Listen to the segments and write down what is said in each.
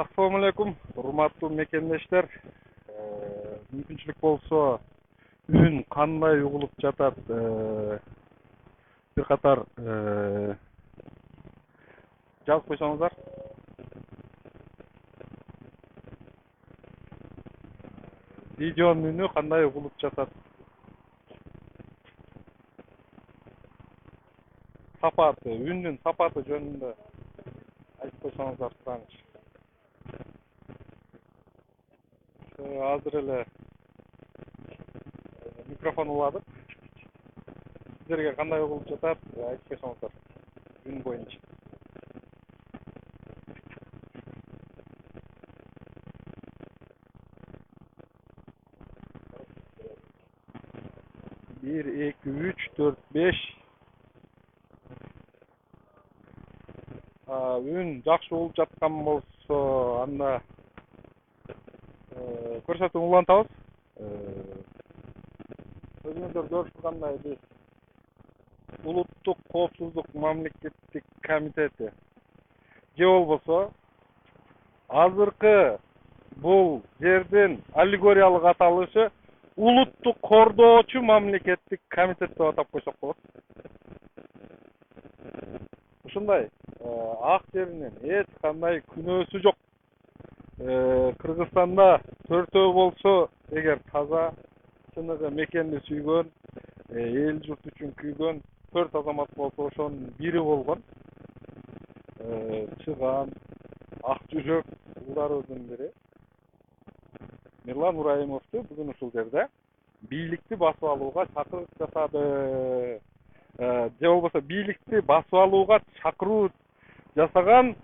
Assalamu alaikum, урматтуу мекендештер. Мүмкүнчүлүк болсо үн кандай угулуп жатат, бир катар жазып койсоңуздар. Видеонун үнү кандай угулуп жатат, сапаты, үндүн сапаты жөнүндө айтып койсоңуздар сұраңыз. Азыр эле микрофон уладык. Сиздерге кандай угулуп жатат, айтып койсоңуздар үн боюнча. Бир, эки, үч, төрт, беш. Үн жакшы угулуп жаткан болсо, анда көрсөтүүнү улантабыз. Өзүңүздөр көрүп тургандай, биз Улуттук коопсуздук мамлекеттик комитети же болбосо азыркы бул жердин аллегориялык аталышы улуттук кордоочу мамлекеттик комитет деп атап койсок болот. Ушундай ак жеринин эч кандай күнөөсү жок. Кыргызстанда төртөө болсо, эгер таза чыныгы мекенди сүйгөн, эл журт үчүн күйгөн 4 азамат болсо, ошонун бири болгон Чыган, Ак жүрөк уулдарыбыздын бири Мирлан Ураимовду бүгүн ушул жерде бийликти басып алууга чакырык жасады. Же болбосо бийликти басып алууга чакыруу жасаган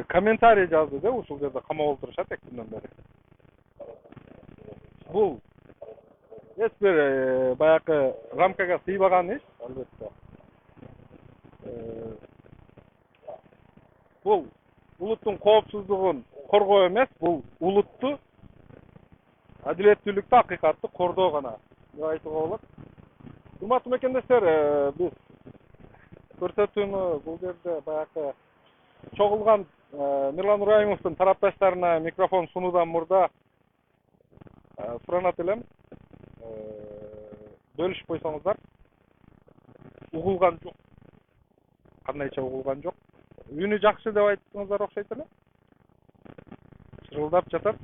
комментарий жазды да, ушул жерде камап отурушат 2 күндөн бери. Бул эч бир баягы рамкага сыйбаган иш, албетте. Бул улуттун коопсуздугун коргоо эмес, бул улутту, адилеттүүлүктү, акыйкатты кордоо гана деп айтууга болот. Урматтуу мекендештер, биз көрсөтүүнү бул жерде баягы чогулган Мирлан Ураимовдун тарапташтарына микрофон сунуудан мурда суранат элем. Бөлүшүп койсоңуздар. Угулган жок. Кандайча угулган жок. Үнү жакшы деп айттыңыздар окшойт эле. Шырылдап жатат.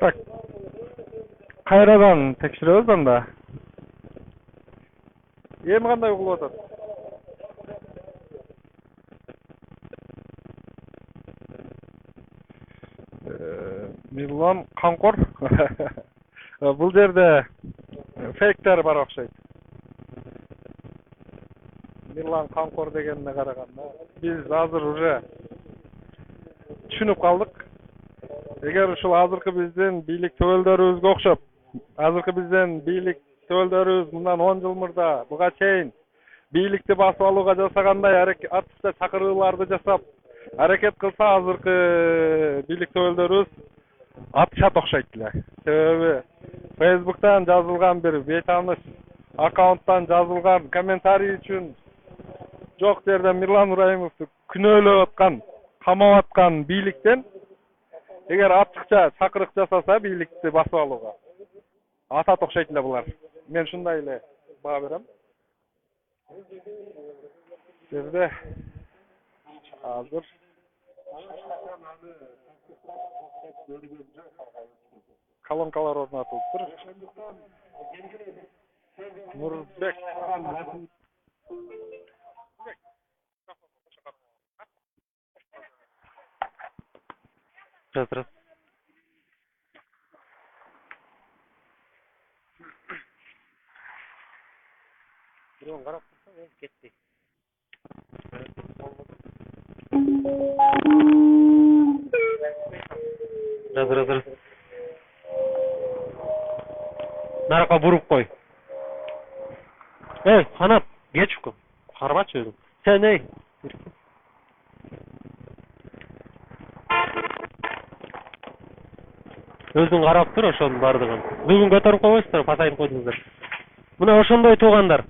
Так, кайрадан текшеребиз анда. Эми кандай угулуп атат? Мирлан Камкор. Бул жерде фейктер бар окшойт. Мирлан Камкор дегенине караганда, биз азыр уже түшүнүп калдык. Эгер ушул азыркы биздин бийлик төбөлдөрүбүзгө окшоп, азыркы биздин бийлик төбөлдөрүбүз мындан 10 жыл мурда буга чейин бийликти басып алууга жасагандай артыкча чакырууларды жасап аракет кылса, азыркы бийлик төбөлдөрүбүз атышат окшойт эле. Себеби Facebook'тан жазылган бир бейтаныш аккаунттан жазылган комментарий үчүн жок жерден Мирлан Ураимовду күнөөлөп аткан, камап аткан бийликтен эгер ачыкча чакырык жасаса бийликти басып алууга атат окшойт эле булар. Мен ушундай эле баа берем. Жерде азыр колонкалар орнотулуптур. Нурбек Раз. Бирөөнү карап турсаң, кетти. Раз. Наракка буруп кой. Эй, Канат, кечип карбачы өзүң. Сен эй. Өзүң карап тур ошонун бардыгын. Бүгүн көтөрүп койбойсуздар, пасайып койдуңуздар. Мына ошондой туугандар.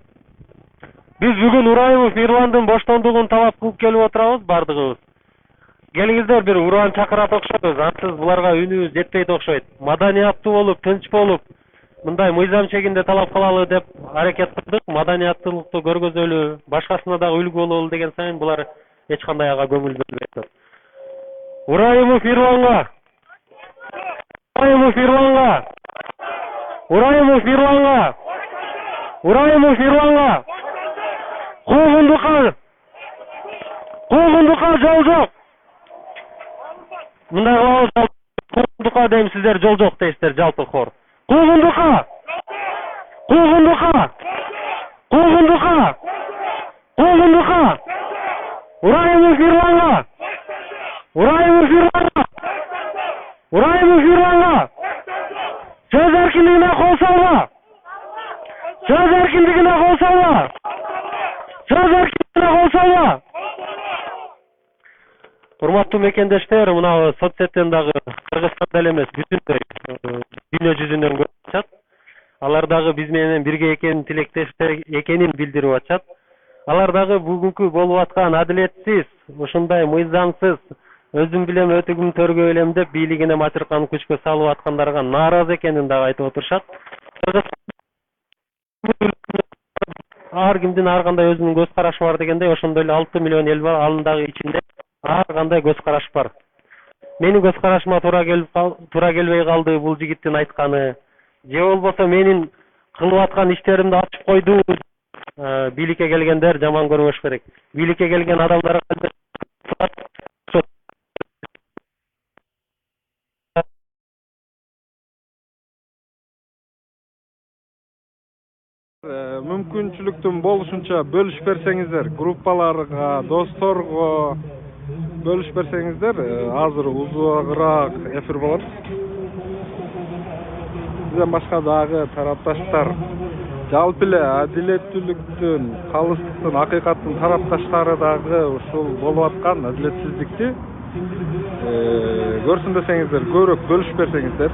Биз бүгүн Ураимов Ирландын боштондугун талап кылып келип отурабыз бардыгыбыз. Келиңиздер, бир Уран чакырат окшойбуз. Ансыз буларга үнүбүз жетпейт окшойт. Маданияттуу болуп, тынч болуп, мындай мыйзам чегинде талап кылалы деп аракет кылдык. Маданияттуулукту көргөзөлү, башкасына дагы үлгү бололу деген сайын булар эч кандай ага көңүл бөлбөйт. Ураимов Ирланга! Ураимов Ирланга! Ураимов Ирланга! Ураимов Ирланга! Куугундукка! Куугундукка жол жок! Мындай кылабыз, куугундукка дейм, сиздер жол жок дейсиздер, жалпы хор. Куугундукка! Куугундукка! Куугундукка! Куугундукка! Ураимов Ирланга! Ураимов Ирланга! Ураимов Ирланга! Сөз эркиндигине кол салба! Söz erkinligine kol salla! Söz erkinligine kol salla! Урматтуу мекендештер, мына соцсеттен дагы Кыргызстанда эле эмес, бүтүн дүйнө жүзүнөн көрүп атышат. Алар дагы биз менен бирге экенин, тилектештер экенин билдирип атышат. Алар дагы бүгүнкү болуп аткан адилетсиз, ушундай мыйзамсыз, өзүм билем өтүгүм төргө элем деп бийлигине матыркан күчкө салып аткандарга нааразы экенин дагы айтып отурушат. Ар кимдин ар кандай өзүнүн көз карашы бар дегендей, ошондой эле 6 миллион эл бар, анын дагы ичинде ар кандай көз караш бар. Менин көз карашыма туура келбей калды бул жигиттин айтканы. Же болбосо менин кылып аткан иштеримди ачып койду. Бийликке келгендер жаман көрбөш керек. Бийликке келген адамдарга мүмкүнчүлүктүн болушунча бөлүшүп берсеңиздер, группаларга, досторго бөлүшүп берсеңиздер, азыр узагыраак эфир болот. Бизден башка дагы тарапташтар, жалпы эле адилеттүүлүктүн, калыстыктын, акыйкаттын тарапташтары дагы ушул болуп аткан адилетсиздикти көрсүн десеңиздер, көбүрөөк бөлүшүп берсеңиздер.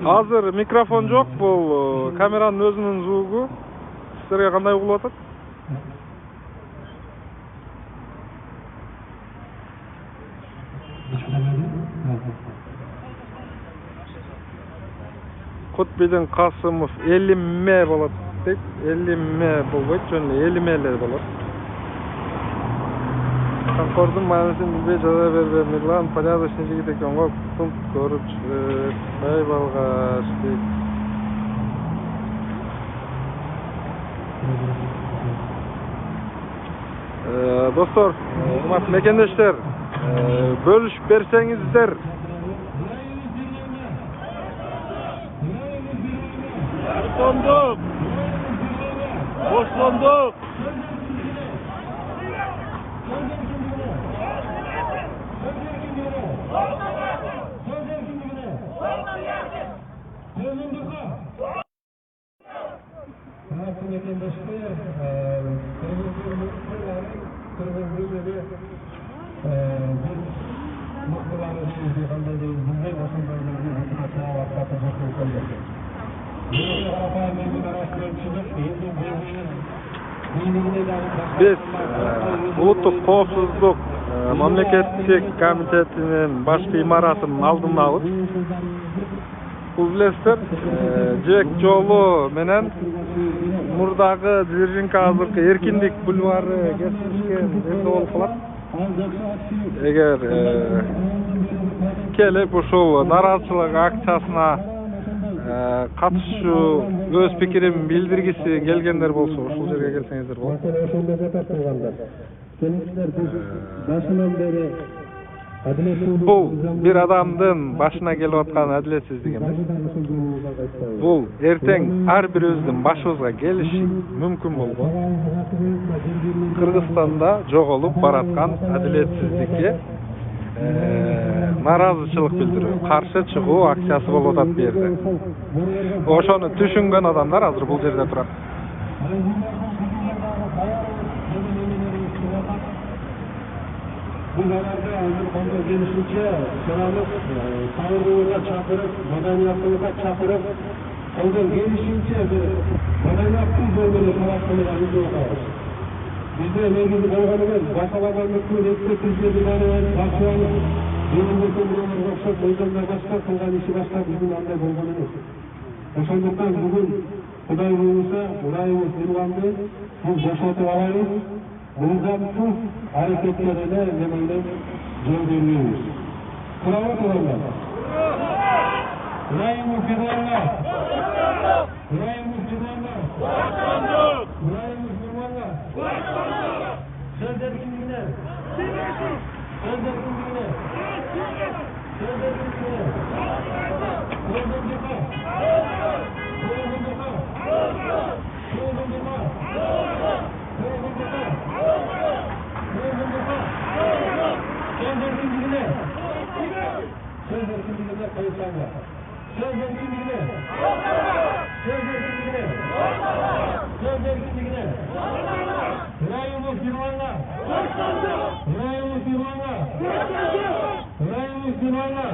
Азыр микрофон жок, бул камеранын өзүнүн звугу. Силерге кандай угулуп атат? Кутбийдин Касымов элиме болот дейт. Элиме болбойт, жөн эле элиме эле болот. Конкордун маанисин билбей жаза бербе, Мирлан порядочный жигит экен го, пункт көрүп чыгай балгаш дейт. Достор, урматтуу мекендештер, бөлүшүп берсеңиздер. Боштондук. Biz Улуттук коопсуздук мамлекеттик комитетинин башкы имаратынын алдындабыз. Бул билесиздер, Жек жолу менен мурдагы Дзержинка азыркы Эркиндик бульвары кесилишкен жерде болуп калат. Эгер келип ушул нааразычылык акциясына катышуу, өз пикирин билдиргиси келгендер болсо, ушул жерге келсеңиздер болот. Başından beri Бұл bir адамдын башына келип аткан адилетсиздик эмес. Бул эртең ар бирибиздин башыбызга келиши мүмкүн болгон Кыргызстанда жоголуп бараткан адилетсиздикке наразычылык билдирүү, каршы чыгуу акциясы болуп атат бу жерде. Ошону түшүнгөн адамдар азыр бул жерде турат. Bu kararda konuda gelişince sıramız sağlığına çakırıp, madaniyatlığa çakırıp, ondan gelişince madaniyatlı bölümünü taraftarlarımız olacağız. Bizde mevcut olganımız, başalamanlıklı ekspertizleri başlayalım. Benimde kurumlar yoksa koyduğunda başka, kılgan işi başka bizim anda olganımız. Oşunduktan bugün Kuday olursa, Kurayımız Bilvan'dı, biz boşaltıp alayız. Nizamsız hareketlerine zeminde yol veriyoruz. Bravo kurallar. Kurayımız Bilvan'la. Kurayımız Bilvan'la. Kurayımız Bilvan'la. Söz erkinliğine. Söz erkinliğine. Söz erkinliğine. Söz erkinliğine kayıtlanma. Söz erkinliğine. Söz erkinliğine. Söz erkinliğine. Kurayımız Bilvan'la. Kurayımız Bilvan'la. Kurayımız Bilvan'la.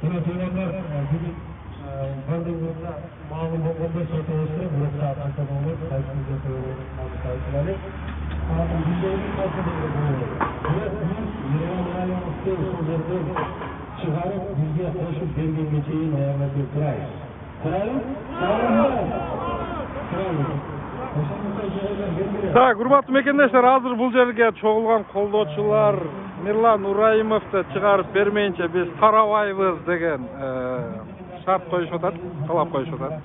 Buna söylenler bugün bandımızda malum olgunda sotoğusu burası atmakta olur. Kaysınca söylenir. Ama bizlerin karşılığı olur. Çıkarıp bizge koşup bergen geçeyin ayarladığı kırayız. Kırayız? Так, урматтуу мекендештер, азыр бул жерге чогулган колдоочулар Мирлан Ураимовду чыгарып бермейинче биз тарабайбыз деген шарт коюшуп атат, талап коюшуп атат.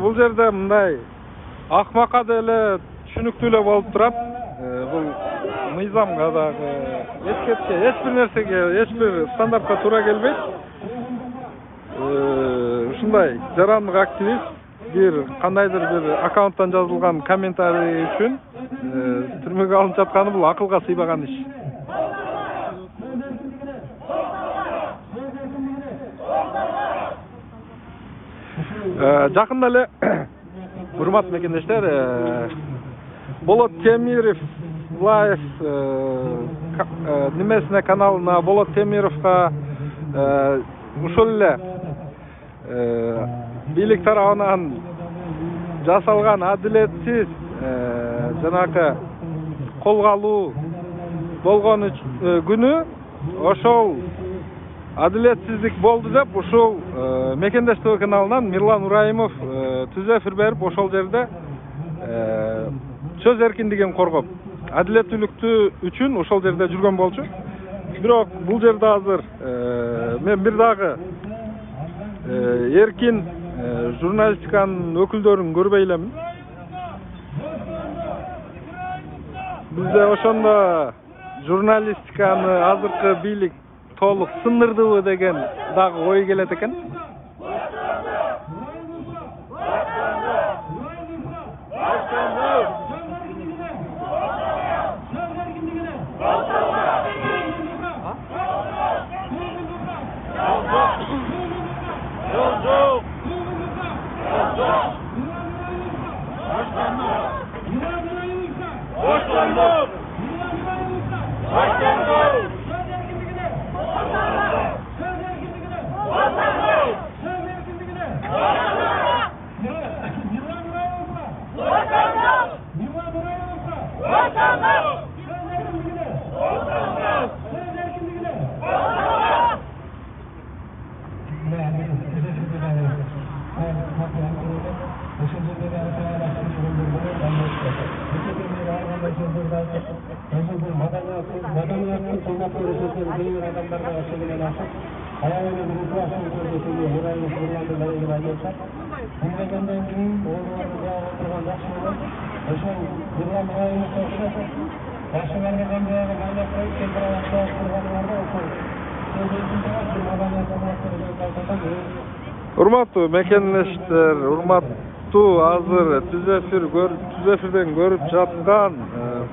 Бул жерде мындай акмакка деле түшүнүктүү эле болуп турат. Бул мыйзамга дагы эскертке, эч бир нерсеге, эч бир стандартка туура келбейт. Ушундай жарандык активист bir кандайдыр bir аккаунттан жазылган комментарий үчүн түрмөгө алынып жатканы бул акылга сыйбаган иш. Жакында эле урматтуу мекендештер, Болот Темиров лайв немесине каналына Болот Темировго ушул эле бийлик тарабынан жасалган адилетсиз жанагы колго алуу болгон күнү ошол адилетсиздик болду деп ушул Мекендеш ТВ каналынан Мирлан Ураимов түз эфир берип ошол жерде сөз эркиндигин коргоп, адилеттүүлүктү үчүн ошол жерде жүргөн болчу. Бирок бул жерде азыр мен бир дагы эркин журналистиканын өкүлдөрүн көрбөй элемин. Бизде ошондо журналистиканы азыркы бийлик толук сындырдыбы деген дагы ой келет экен. ошол кырган айылы коштоп башыңарга кандай кайлап коюп температура тургандарда ошол Урматтуу мекендештер, урматтуу азыр түз эфирден көрүп жаткан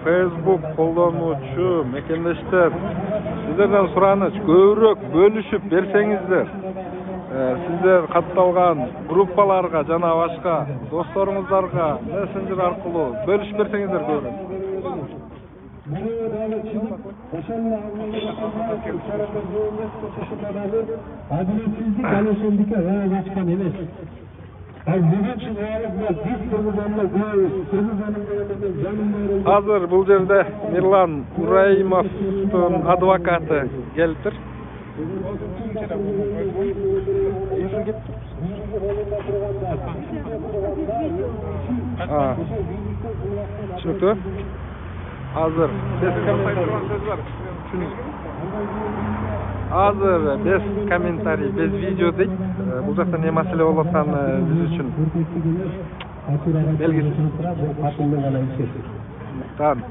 Facebook колдонуучу мекендештер, сиздерден сураныч көбүрөөк бөлүшүп берсеңиздер, сиздер катталган группаларга жана башка досторуңуздарга мессенджер аркылуу бөлүшүп берсеңиздер көбүрөөк. Adaletsizlik ana ошондука аяк ачкан эмес. Ал бүгүнчү Азыр бул жерде Мирлан Ураимовдун адвокаты келиптир. Түшүнүктүү. Азыр без комментарий, без видео дейт. Бул жакта не маселе болуп атканы биз үчүн белгисиз. Tamam.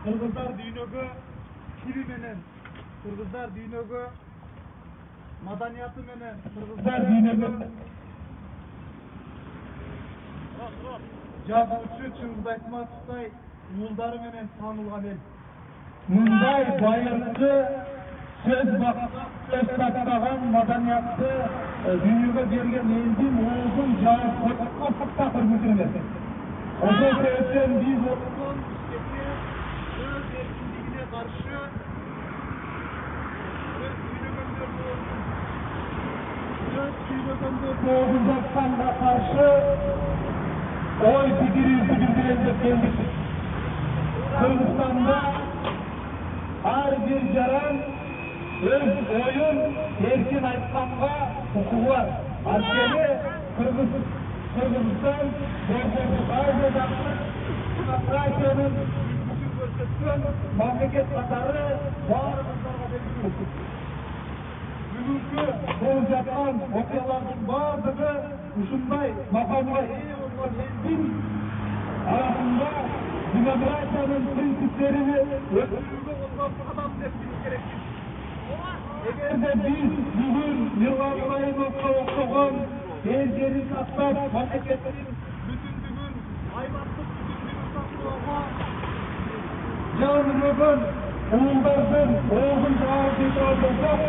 Kırgızlar dünyögü kiri menen, Kırgızlar dünyögü madaniyatı menen, Kırgızlar dünyögü жазуучу Чыңгыз Айтматовдай уулдары менен таанылган эл. Мындай байыркы сөз тастаган маданиятты дүйнөгө берген элдин оозун жаап коюпка көргөзүлөт. Ошол себептен биз олордун өз эркиндигине каршы, өз сүйлөгөндөрдүн тоогун жатканга каршы ой пикирибизди билдирен деп келдик. Кыргызстанда ар бир жаран өз оюн эркин айтканга укугу бар. Анткени Кыргызстан демократиянын күчүн көрсөткөн мамлекет катары баарыбыздарга белгилүү. Бүгүнкү болуп жаткан окуялардын баардыгы ушундай макамга ээ болгон элдин арасында демократиянын принциптерин өтүүгө болгон кадам деп билиш керекпиз. Эгерде биз бүгүн Мирлан Ураимовго окшогон эл жерин сактап, мамлекеттин бүтүндүгүн, аймактык бүтүндүгүн сактоого жабырган уулдардын оозун жаап кете болсок,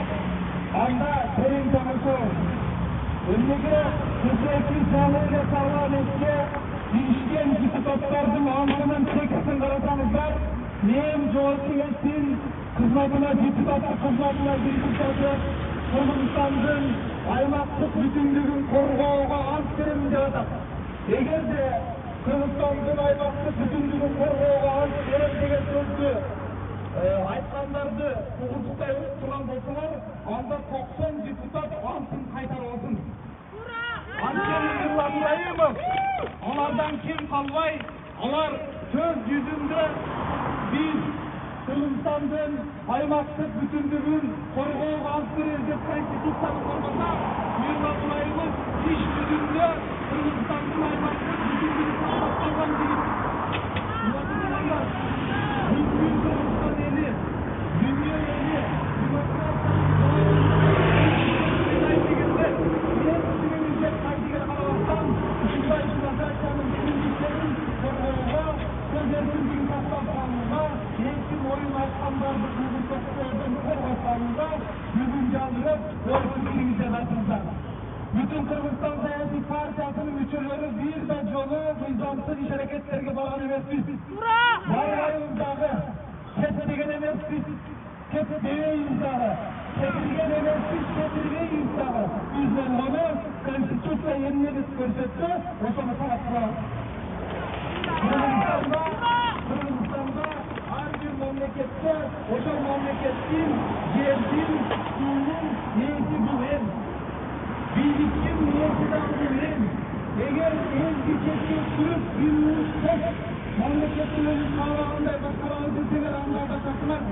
анда терең тамашабыз. Эмнеге Türkiye Cumhuriyeti Parlamento'ya değişken депутаттардын антынын текстин карасаңыздар, мен жооп келесин кызматына депутаттык кызматына киргизилди. Кыргызстандын аймактык бүтүндүгүн коргоого ант берем деп атат. Эгерде Кыргызстандын аймактык бүтүндүгүн коргоого ант берем деген сөздү айткандарды угуктай турган болсоңор, анда 90 депутат антын кайтарып алсын. Анткени Нурлан Ибраимов алардан кем калбай, алар сөз жүзүндө биз Кыргызстандын аймактык бүтүндүгүн коргоого ант беребиз деп конституцияны коргоса, Нурлан Ибраимов иш жүзүндө Кыргызстандын аймактык бүтүндүгүн сактап калган жигит. Bütün Kırgızstan Siyasi Partiyasının müçürleri bir de yolu mizamsız iş hareketlerine bağlı emesiz. Bayramımızdağı kesilgen emesiz, kesilgeyiz-dağı, kesilgen emesiz, kesilgeyiz-dağı. Bizden onu konstitusiya yenileriz görsetse, o sana taraflar. Kırgızstanda her bir memlekette, o memleketin, yerin, suyun, neyisi bu hem. Birlikçim niyetinden bilin. Eğer en geçecek sürüp bir uçsak, memleketinin sağlığında başkalarını düzgün anlarda takılar.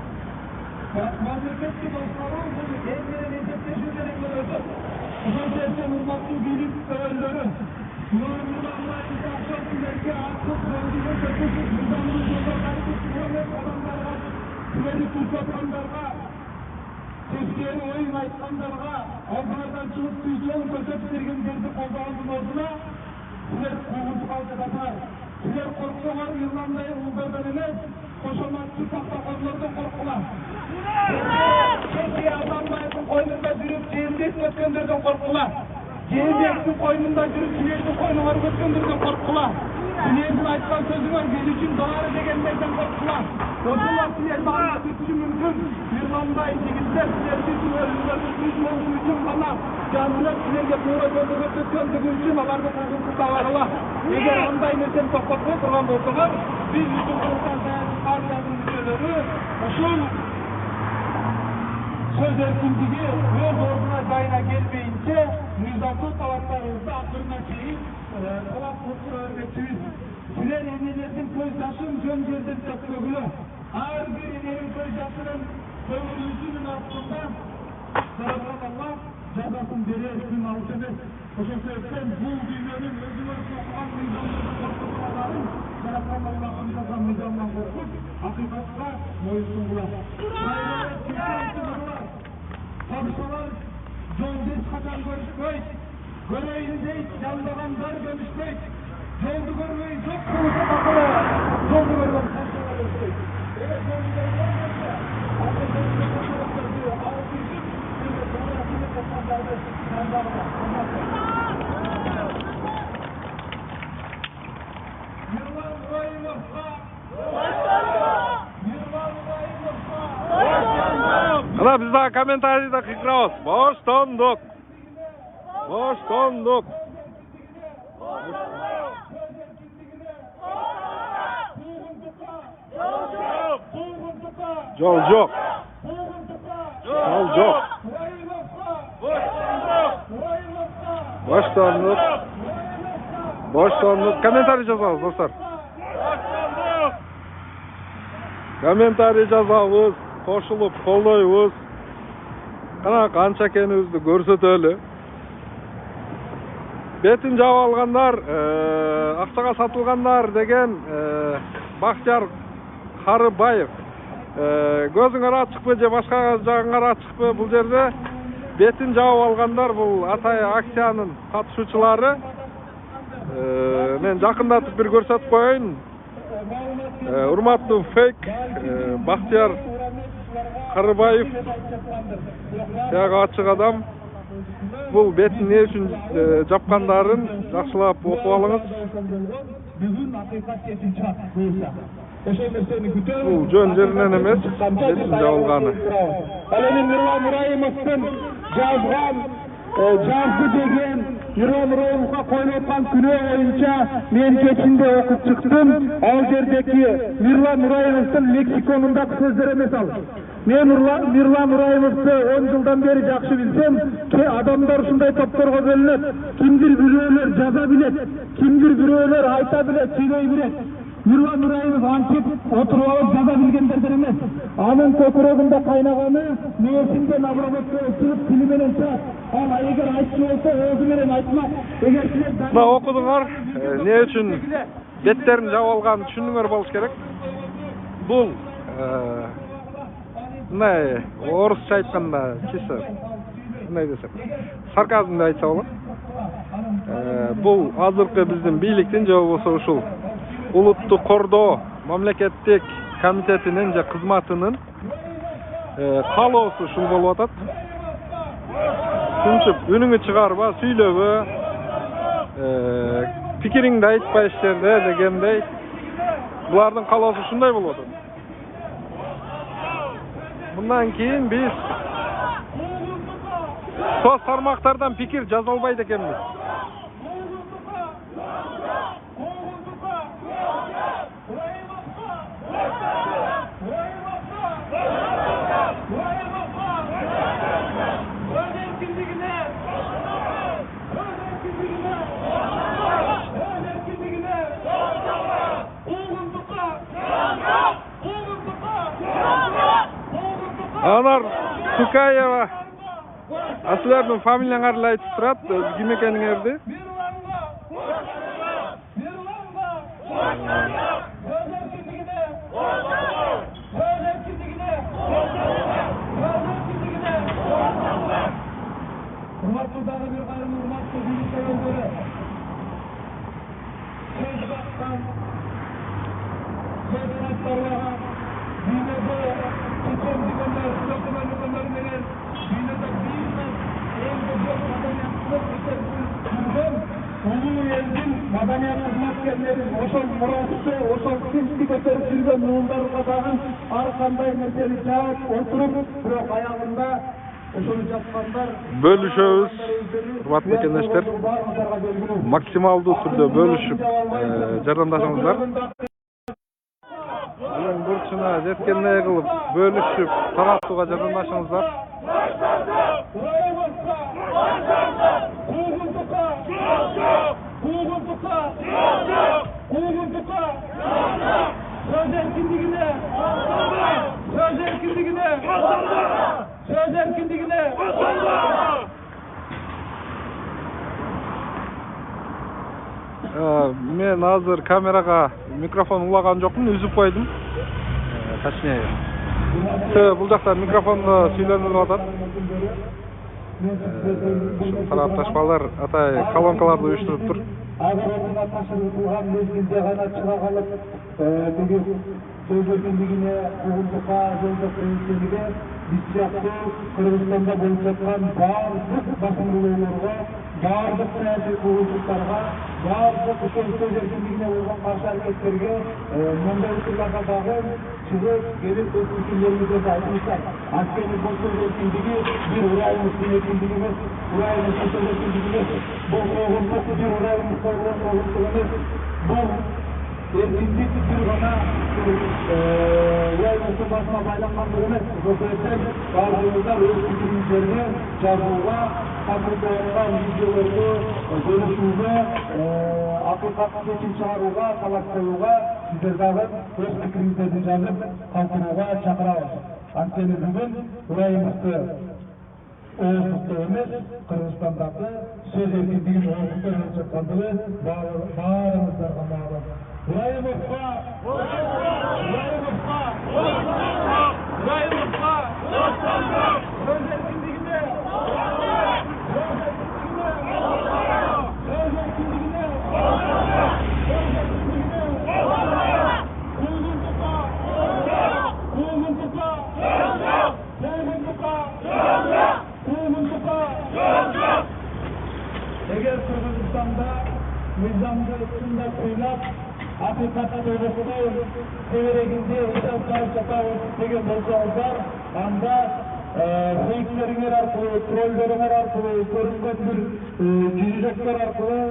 Memleketli başkalarını bunu evlere necetleşirlerek görüyordu. Uzun dersen hırmatlı birlik öğrenleri. Nur'un Allah'ın sahşatındaki artık öldüğü kötüsüz nizamlı yolda karışık kuvvet adamlarına, kuvveti kursatanlarına, Türkiye'nin oyun aytkanlarga, algılardan çıkıp tüyüzlerini kötüp bergenlerdi kolduğunun orduna, sizler kuğurtuk altıdatlar. Sizler korktuğlar yıllandayı uğurlardan emez, koşamatçı saktakorlardan korkular. Türkiye adamlayın koynunda jürüp cehendet ötkenlerden korkular. Cehendetin koynunda jürüp sinerdi koynular ötkenlerden korkular. Siner'in aytkan sözü var, biz için doğru degenlerden korkular. Oturlar siner'de anlat için mümkün. Yırlanday jigitler siner'de için ölümlerden düşmanlığı için bana canlılar siner'ge buğra gözüne ötkendiği için alarda kurgulukta varlar. Eğer anday nesen toplatma kurgan bolsalar, biz bütün Kırgızstan Siyasi Partiyasının müçeleri uşul söz erkinligi öz orduna jayına gelmeyince nizamlı talatlarımızda akırına çeyip kulak kurtuna örgütüyüz. Siler enelerinin göz yaşın jön yerden tökülüğü. Her bir enenin göz yaşının kömürlüsünün altında Sarıkan Allah cezasını verir, altı emez. O sebepten bu dünyanın özüne sokulan nizamlı korkutumaların Sarıkan Allah'ın cezan nizamdan korkup hakikatka boyunsundular. Padişalar yolda kaçan görüşmeyiz. Göreyin deyip yandaganlar görüşmeyiz. Yolda görmeyiz yok kuruşa bakıra. Yolda görmeyiz padişalar görüşmeyiz. Evet yolda görmezse Atatürk'ün fotoğrafları altı yüzük bir de fotoğrafını toplanlardı. Yılmaz Bayılırsa Ana biz daha kommentariyda kıkırağız. Boştonduk. Boştonduk. Yol yok. Yol yok. Boştonduk. Boştonduk. Kommentariy yazabız dostlar. Kommentariy yazabız. Koşulup koldoyubuz. Kana kança ekenibizdi görsetölü. Betin jaba alganlar, akçaga satılganlar degen Bahtiyar Karıbayev. Gözüңөр açıkpı je başka jagыңар açıkpı bul jerde betin jaba alganlar bul Atay aksiyanın katışuçulары. Men jakındatıp bir görsetip koyayın. Urmattуу fake Bahtiyar Karıbayev tiyagi açık adam. Bul betin ne üçün japkandарын jakşылap okup alыңыз. Бүгүн акыйкат жетин чыгат буюрса. ошол нерсени күтөбүз. Бул жөн жеринен эмес, бетин жабылганы. Ал эми Мирлан Ибраимовдун жазган Жарсы деген Мирлан Ибраимовго коюлуп аткан күнөө боюнча мен кечинде окуп чыктым. Ал жердеги Мирлан Ибраимовдун лексиконундагы сөздөр эмес ал. Мен Мирлан Ибраимовду 10 жылдан бери жакшы билсем, адамдар ушундай топторго бөлүнөт. Кимдир бирөөлөр жаза билет, кимдир бирөөлөр айта билет, сүйлөй билет. Мирлан Ибраимов антип отуруп алып жаза билгендерден эмес. Анын көкүрөгүндө кайнаганы мээсинден обработка өтүрүп тили менен чыгат. Ал эгер айтчу болсо өзү менен айтмак. Эгер силер Мына окудуңар, эмне үчүн беттерин жаап алганын түшүндүңөр болуш керек. Бул мындай орусча айтканда чисто мындай десем, сарказм деп айтса болот. Бул азыркы биздин бийликтин же болбосо ушул улуттук кордоо мамлекеттик комитетинин же кызматынын каалоосу ушул болуп атат. Тынчып үнүңү чыгарба, сүйлөбө, пикириңди айтпа иштерде дегендей. Булардын каалоосу ушундай болуп атат. Мындан кийин биз соц тармактардан пикир жаза албайт экенбиз. Анар Тукаева, силердин фамилияңарды айтып турат, ким экениңерди? Урматтуу дагы бир кайрым урматтуу бийлик өкүлдөрү. Сөз баккан, сөз каттарлаган, дүйнөдө чечен дегендер, документ менен дүйнөдө бийик эң көп маданиятчылык жүргөн улуу элдин маданият кызматкерлери ошол мурасты, ошол тинчти көтөрүп жүргөн уулдарга дагы ар кандай нерсени жаап отуруп, бирок аягында бөлүшөбүз, урматтуу кеңештер. Максималдуу түрдө бөлүшүп жардамдашыңыздар. Элең бурчуна жеткендей кылып бөлүшүп таратууга жардамдашыңыздар. Söz erkinliğine мен азыр камерага микрофон улаган жокмун, үзүп койдум. Точнее, бул жакта микрофондо сүйлөнүлүп атат. Тарапташмалар атай колонкаларды уюштуруптур. Agar orada taşırılgan mezgilde gana çığa kalıp bugün söz erkinliğine, hukukluğa, yolda kraliçeliğe biz yaptı Kırgızistan'da bulup yatkan bazı basınlılarına, bazı siyasi hukuklulara, bazı söz erkinliğine uygun karşı hareketlerine manda usullarına dair çıkıp gelip öz fikirlerimize de aytmışlar. Askeri bu söz erkinliği bir urayımız erkinliğimiz, urayımız söz erkinliğimiz, bu hukukluğu bir urayımız bu erkinlik bir gana urayımızın başına baylanmanlığı emes. Bu sebepten bazılarından öz fikirlerini жазууга, katıldıklarından videolarını bölüşүүгө, акылдуу чечим чыгарууга, талап коюуга сиздер дагы өз пикириңиздерди жазып калтырууга чакырабыз. Анткени бүгүн урайымызды оозлукта эмес, Кыргызстандагы сөз эркиндигин оозлукта өтүп жаткандыгы баарыңыздарга маалым. Урайымовго сөз эркиндигине Eğer Kırgızistan'da nizamda üstünde kuylap Hakikaten öylesine severek yapalım деген болсаңыздар, анда фейктериңер аркылуу, троллдоруңар аркылуу, көрүнгөн бир жүзөктөр аркылуу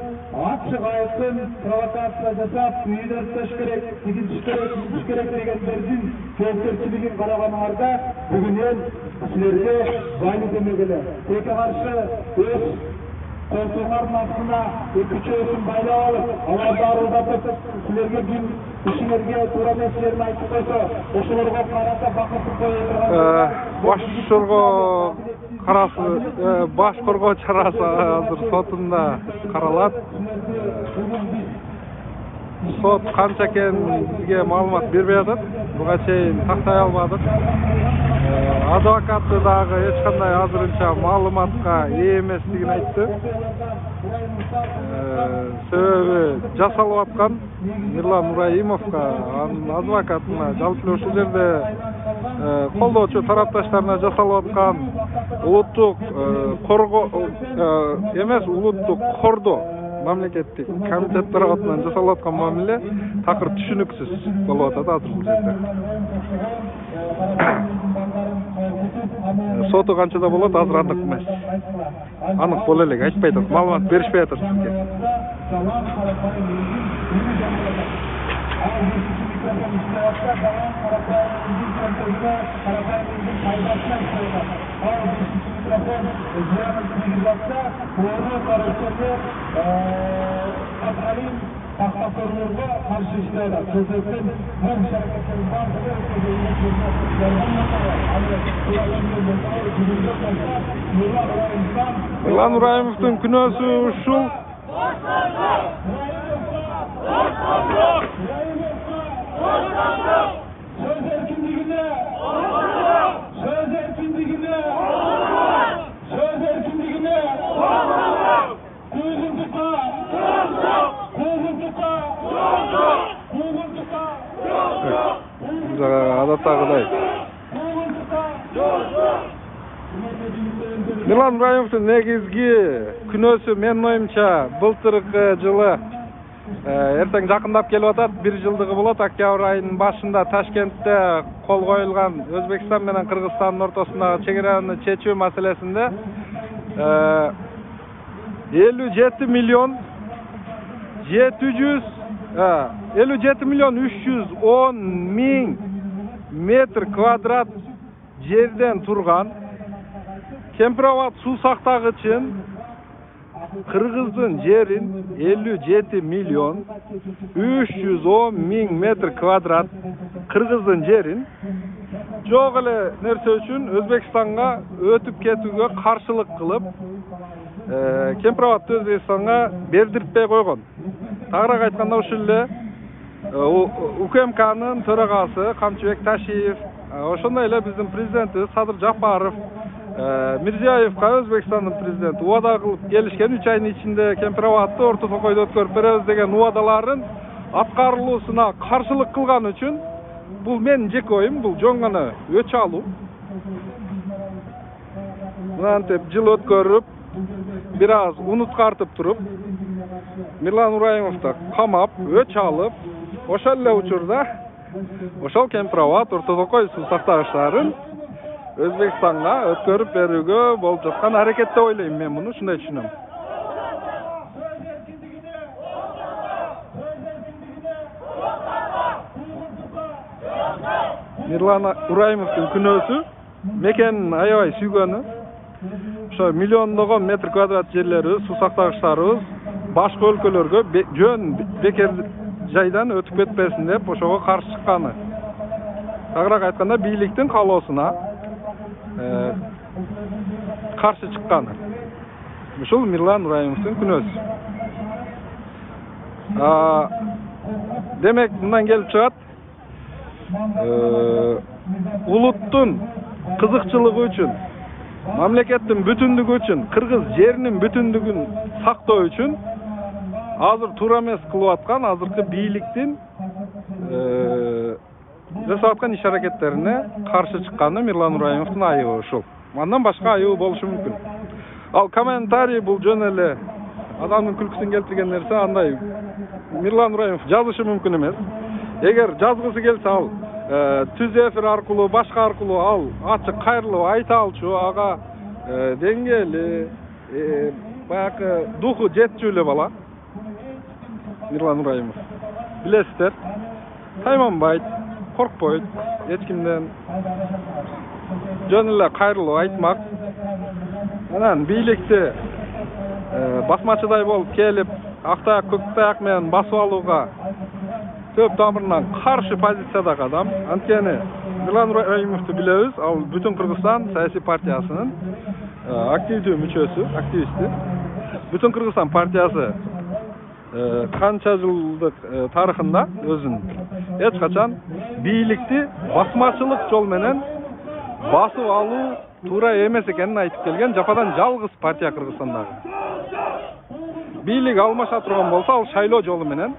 ачык айкын провокация жасап, үйдө өтөш керек, тигин иш керек дегендердин жоопкерчилигин караганыңарда бүгүн эл силерге байлык эмегеле. Эки каршы өз koltuğların altına küçüğün bayrağı alıp, Allah'ı darıldatıp, sizlerge gün işinlerge turan eslerini aytıp koysa, oşularga karata bakıp koyuyorlar. Başşurgo karası, başkorgo çarası hazır sotunda karalat. Sot kançaken bizge malumat berбей атат. Буга чейин тактай албадык. Адвокаты дагы эч кандай азырынча маалыматка ээ эместигин айтты. Себеби жасалып аткан Мирлан Нураимовго, анын адвокатына, жалпы ушул жерде колдоочу тарапташтарына жасалып аткан улуттук коргоо эмес, улуттук кордоо мамлекеттик комитет тарабынан жасалып аткан мамиле такыр түшүнүксүз болуп атат азыр бул жерде. Соту канчада болот азыр андык эмес. Анык боло элек айтпай атат, маалымат беришпей атат сизге. Мирлан Нураимовдун күнөөсү ушул. Söz erkinliğine, söz erkinliğine, söz erkinliğine, kuygun tuta, kuygun tuta, kuygun tuta, Адаттагыдай. Мирлан Нураимовдун негизги күнөөсү менин оюмча былтыркы жылы эртең жакындап келип атат, 1 жылдыгы болот. Октябрь айынын башында Ташкентте кол коюлган Өзбекстан менен Кыргызстандын ортосундагы чегераны чечүү маселесинде 57 миллион 310 миң метр квадрат жерден турган Кемпирабад суу сактагычын Кыргыздын жерин 57 миллион 310 миң метр квадрат Кыргыздын жерин жок эле нерсе үчүн Өзбекстанга өтүп кетүүгө каршылык кылып, Кемпирабадты Өзбекстанга бердиртпей койгон. Тагыраак айтканда ушул эле УКМКнын төрагасы Камчыбек Ташиев, ошондой эле биздин президентибиз Садыр Жапаров, Мирзиёевго Өзбекстандын президенти убада кылып келишкен 3 айдын ичинде Кемпирабадты Орто Токойдо өткөрүп беребиз деген убадаларын аткарылуусуна каршылык кылган үчүн бул менин жеке оюм, бул жөн гана өч алуу. Мынантип жыл өткөрүп, бир аз унуткартып туруп, Мирлан Нураимовду камап, өч алып, ошол эле учурда ошол Кемпирабад Орто Токой суу сактагычтарын Өзбекстанга өткөрүп берүүгө болуп жаткан аракет деп ойлойм. Мен муну ушундай түшүнөм. Мирлан Нураимовдун күнөөсү мекенин аябай сүйгөнү. Ошо миллиондогон метр квадрат жерлери, суу сактагычтарыбыз башка өлкөлөргө жөн бекер жайдан өтүп кетпесин деп ошого каршы чыкканы. Тагыраак айтканда бийликтин каалоосуна каршы чыкканы. Ушул Мирлан Нураимовдун күнөөсү. Демек мындан келип чыгат, улуттун кызыкчылыгы үчүн, мамлекеттин бүтүндүгү үчүн, кыргыз жеринин бүтүндүгүн сактоо үчүн азыр туура эмес кылып аткан азыркы бийликтин жасап аткан иш аракеттерине каршы чыкканы Мирлан Нураимовдун айыбы ушул. Андан башка айыбы болушу мүмкүн. Ал комментарий бул жөн эле адамдын күлкүсүн келтирген нерсе, андай Miрлан Нураимов жазышы мүмкүн эмес. Эгер жазгысы келсе ал түз эфир аркылуу, башка аркылуу ал ачык кайрылып айта алчу, ага деңгээли, баягы духу жетчү эле бала. Miрлан Нураимов. Билесиздер, тайманбайт, коркпойт эч кимден. Жөн эле кайрылып айтмак. Анан бийликти басмачыдай болуп келип, актаяк көктаяк менен басып алууга төп тамырынан каршы позициядагы адам. Анткени Miрлан Нураимовду билебиз, ал бүтүн Кыргызстан саясий партиясынын активдүү мүчөсү, активисти. Бүтүн Кыргызстан партиясы канча жылдык тарыхында өзүн эч качан бийликти басмачылык жол менен басып алуу туура эмес экенин айтып келген жападан жалгыз партия Кыргызстандагы. Бийлик алмаша турган болсо, ал шайлоо жолу менен,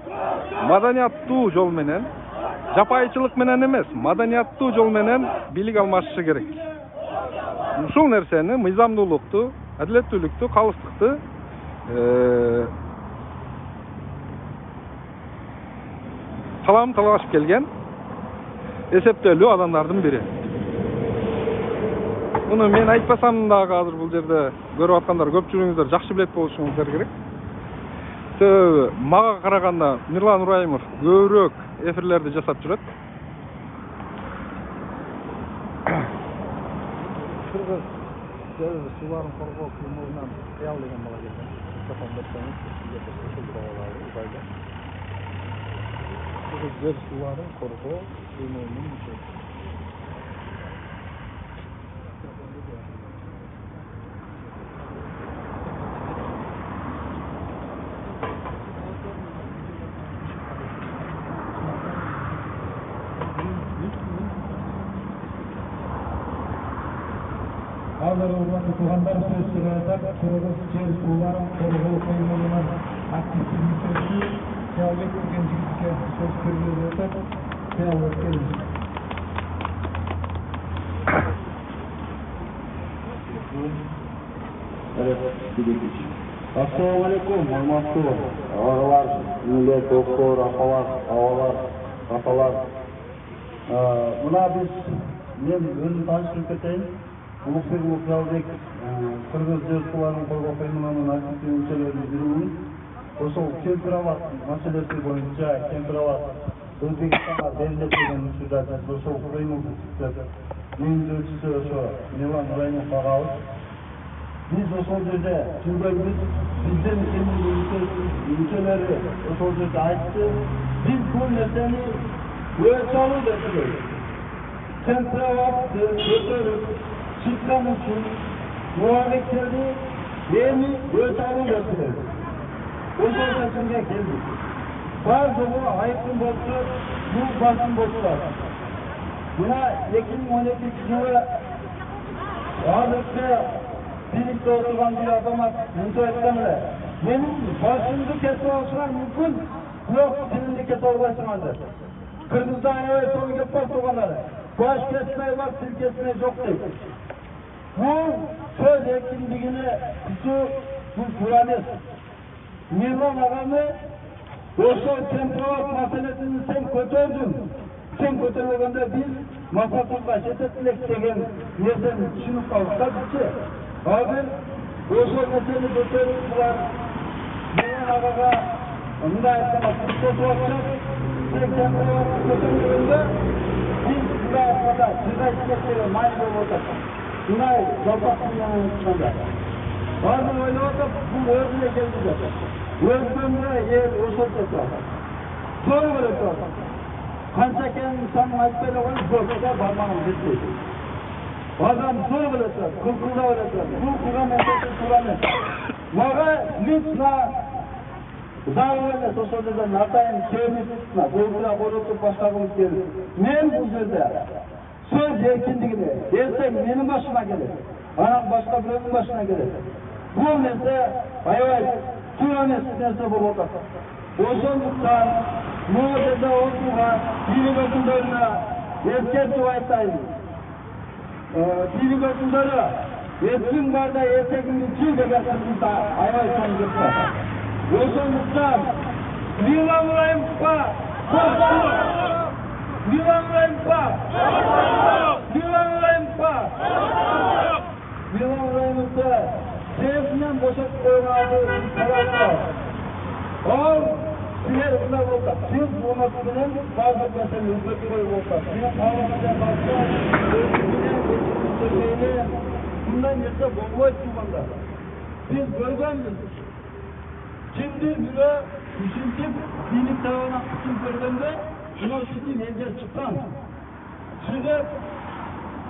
маданияттуу жол менен, жапайчылык менен эмес, маданияттуу жол менен бийлик алмашышы керек. Ушул нерсени, мыйзамдуулукту, адилеттүүлүктү, калыстыкты талашып келген эсептелүү адамдардын бири. Муну мен айтпасам дагы азыр бул жерде көрүп аткандар көпчүлүгүңүздөр жакшы билет болушуңуздар керек. Мага караганда Miрлан Нураимов көбүрөөк эфирлерди жасап жүрөт. Кыргыз дәүләт суларын коргоо кыймылынан аял деген бала келген. Чапан берсеңиз, сизге тешкил болобу, узайда. Кыргыз дәүләт суларын коргоо кыймылынан мүчөсү. Hazır urmatlı tuğanlar söz sırada Kırgız jер суларын коргоо кыймылынан активдүү мүчөсү Саалбек Кенжигитке сөз берилип жатат. Саалбек келиңиз. Assalamu alaikum, hormatly ağalar, millet, doktor, apalar. Buna biz, men özüm tanıştırıp keteyim. Ulukbek Saalбек Kırgız jер суларын коргоо кыймылынан активдүү мүчөлөрүнүн бирүүнүн ошол Кемпироват маселеси боюнча Кемпироват Өзбекстанга берилет деген учурда ошол кыймылды меңзөөчүсү ошо Miрлан Нураимов агабыз. Biz ошол жерде сүйлөйбүз, биздин мүчөлөрү ошол жерде айтты. Biz бул нерсени өч алуу деп ойлойбуз. Кемпироватты көтөрүп чыккан үчүн муабектерди эми өч алуу деп ойлойбуз. Ошол чечимге келдик. Бардыгы айкын болсо, бул басым болсо. Мына 2012-жылы азыркы бийликте отурган бир азамат мынча айткан эле. Менин башымды кесип алышыңар мүмкүн, бирок тилимди кесип албайсыңар деп. Кыргызда аябай чоң кеп бар туугандар. Баш кесмей бар, тил кесмей жок дейт. Бул сөз эркиндигине бул туура эмес. Miрлан агамы ошол Кемпироват маселесин сен көтөрдүң. Сен көтөргөндө биз мақсатқа жететілік деген нерсени түшүнүп калдык бизчи. Азыр ошол нерсени көтөрүп булар менен агага мындай айтканда кошуп атышат. Сен Кемпироватты көтөргөндө биз мындай айтканда чыгайчылыктары май болуп атат. Мындай жалпак менен айтканда. Баардыгы ойлоп атат, бул өзүнө келди деп. Өзүнө эл ошол жасап. Sonra керек атат. Kança ekенин санын айтпай эле коюп, жокко бармагым жетпейт. Адам зор билет, кылкылда билет. Бул кылган нерсеси туура эмес. Мага лично дагы эле ошол жерден атайын кемисине, болура болуп баштагым келди. Мен бул жерде сөз эркиндигине, эртең менин башыма келет. Анан башка бирөөнүн башына келет. Бул нерсе аябай туура эмес нерсе болуп атат. Ошондуктан бул жерде отурган бийлик өкүлдөрүнө эскертип айтайын. Бийлик өкүлдөрү эртең барда эртегиңди жыл деген кызда аябай чоң кеп бар. Ошондуктан Viva Sevginden boşak koymağı taraftar. Al, siler bunlar olsa, siz olmasının bazı meseleleri götürüyor olsa, size ağlamada başka, özgürlüğüne, bundan yasa bomba etkimanlar. Biz bölgemiz. Şimdi bile düşüntüp, dinik tavana kısım bölgemde, buna şimdi mevcut çıkan. Şimdi,